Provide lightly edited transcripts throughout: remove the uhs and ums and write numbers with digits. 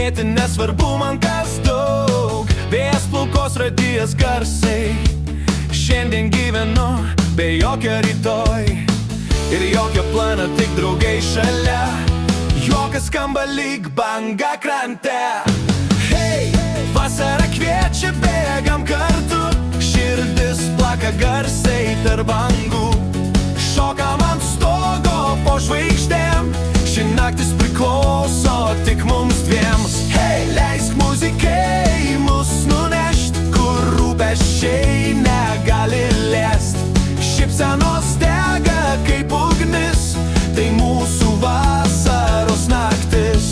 Mokėti nesvarbu man kas daug, vėjas plaukos radijas garsai. Šiandien gyvenu be jokio rytoj ir jokio plano, tik draugai šalia. Juokas skamba lyg banga krante. Hei, vasara kviečia, bėgam kartu. Širdis plaka garsai tarp bangų. Šokam ant stogo po žvaigždėm. Ši naktis priklauso tik mums dviem. Hei, leisk muzikai mus nunešt, kur rūpesčiai negali lėst. Šypsenos dega kaip ugnis, tai mūsų vasaros naktis.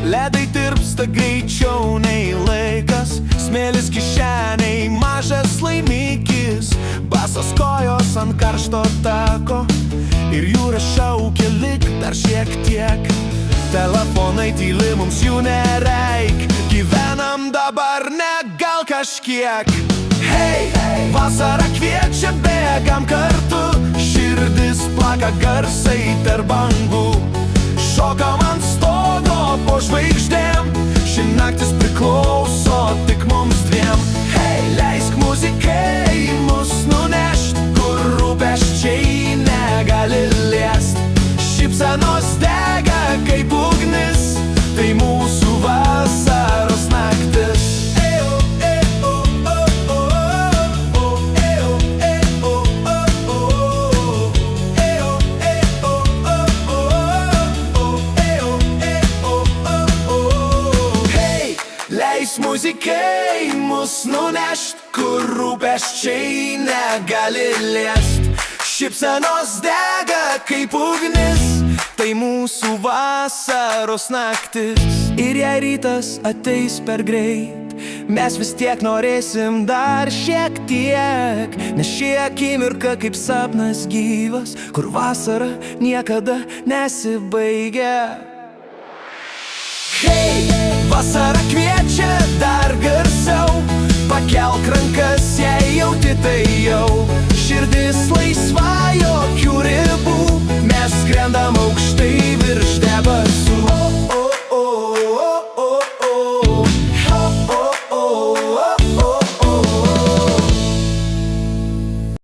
Ledai tirpsta greičiau nei laikas, smėlis kišeniai mažas laimikis. Basas kojos ant karšto tako ir jūra šaukia lik dar šiek tiek. Telefonai tyli, mums jų nereik, gyvenam dabar ne gal kažkiek. Hei, vasara kviečia, bėgam kartu. Širdis plaka garsai tarp bangų. Šokam ant stogo po žvaigždėm. Ši naktis priklauso tik mums dviem. Hei, leisk muzikai mus nunešt, kur rūpesčiai negali liest. Šypsenos dega kaip ugnis, tai mūsų vasaros naktis. Leis muzikai mus nunešt, kur rūpesčiai negali liest. Šypsenos dega kaip ugnis, tai mūsų vasaros naktis. Ir jei rytas ateis per greit, mes vis tiek norėsim dar šiek tiek. Nes ši akimirka kaip sapnas gyvas, kur vasara niekada nesibaigia. Hei, vasara kviečia dar garsiau. Pakelk rankas, jei jauti tai jau. Širdis laisva.